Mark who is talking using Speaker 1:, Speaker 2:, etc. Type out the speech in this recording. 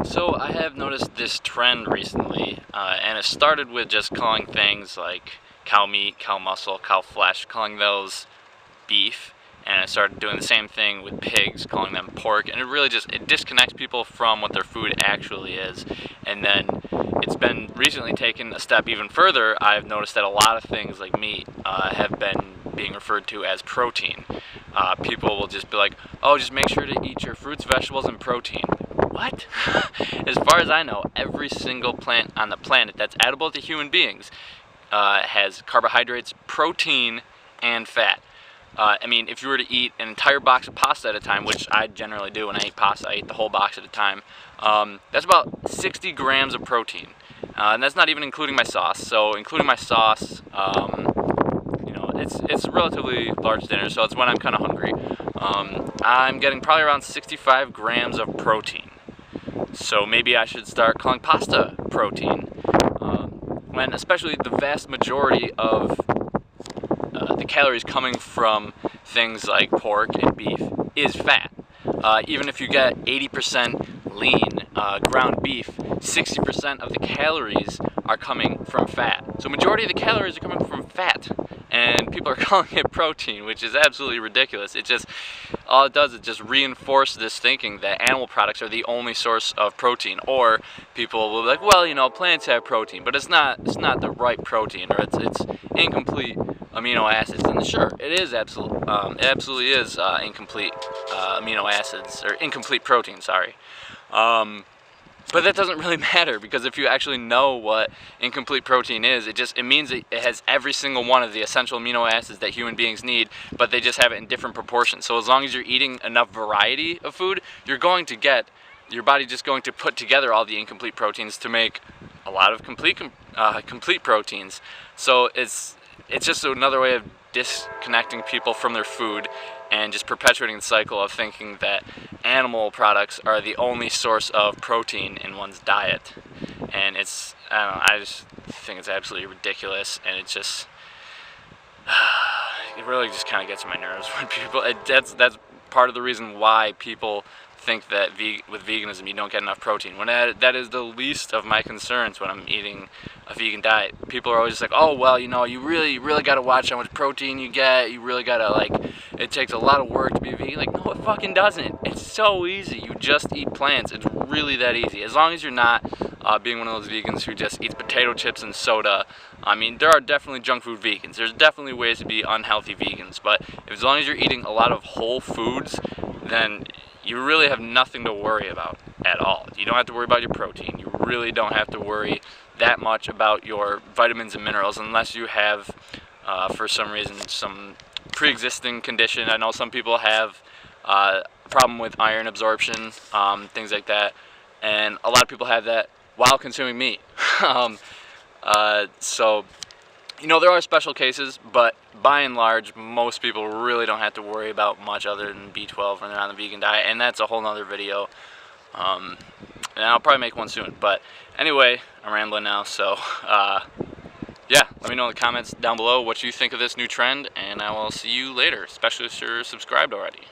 Speaker 1: So I have noticed this trend recently, and it started with just calling things like cow meat, cow muscle, cow flesh, calling those beef, and I started doing the same thing with pigs, calling them pork, and it disconnects people from what their food actually is. And then it's been recently taken a step even further. I've noticed that a lot of things like meat have been being referred to as protein. People will just be like, oh, just make sure to eat your fruits, vegetables, and protein. What? As far as I know, every single plant on the planet that's edible to human beings has carbohydrates, protein, and fat. I mean, if you were to eat an entire box of pasta at a time, which I generally do when I eat pasta, I eat the whole box at a time, that's about 60 grams of protein. And that's not even including my sauce. So including my sauce, it's a relatively large dinner, so it's when I'm kind of hungry. I'm getting probably around 65 grams of protein. So maybe I should start calling pasta protein, when especially the vast majority of the calories coming from things like pork and beef is fat. Even if you get 80% lean ground beef, 60% of the calories are coming from fat. So majority of the calories are coming from fat, and people are calling it protein, which is absolutely ridiculous. All it does is just reinforce this thinking that animal products are the only source of protein, or people will be like, well, plants have protein, but it's not the right protein, or it's incomplete amino acids. And sure, it absolutely is incomplete amino acids, or incomplete protein, sorry. But that doesn't really matter, because if you actually know what incomplete protein is, it means it has every single one of the essential amino acids that human beings need, but they just have it in different proportions. So as long as you're eating enough variety of food, your body just going to put together all the incomplete proteins to make a lot of complete proteins. So it's just another way of disconnecting people from their food and just perpetuating the cycle of thinking that animal products are the only source of protein in one's diet. And I don't know, I just think it's absolutely ridiculous, and it really just kind of gets on my nerves when people, that's part of the reason why people think that with veganism you don't get enough protein, when that is the least of my concerns when I'm eating a vegan diet. People are always just like, oh, well, you really got to watch how much protein you get, you really got to, it takes a lot of work to be vegan. Like, no, it fucking doesn't. It's so easy. You just eat plants. It's really that easy. As long as you're not being one of those vegans who just eats potato chips and soda. I mean, there are definitely junk food vegans. There's definitely ways to be unhealthy vegans, but as long as you're eating a lot of whole foods, then you really have nothing to worry about at all. You don't have to worry about your protein. You really don't have to worry that much about your vitamins and minerals, unless you have, for some reason, some pre-existing condition. I know some people have a problem with iron absorption, things like that, and a lot of people have that while consuming meat. So, there are special cases, but by and large, most people really don't have to worry about much other than B12 when they're on the vegan diet, and that's a whole nother video. And I'll probably make one soon. But anyway, I'm rambling now, so yeah, let me know in the comments down below what you think of this new trend, and I will see you later, especially if you're subscribed already.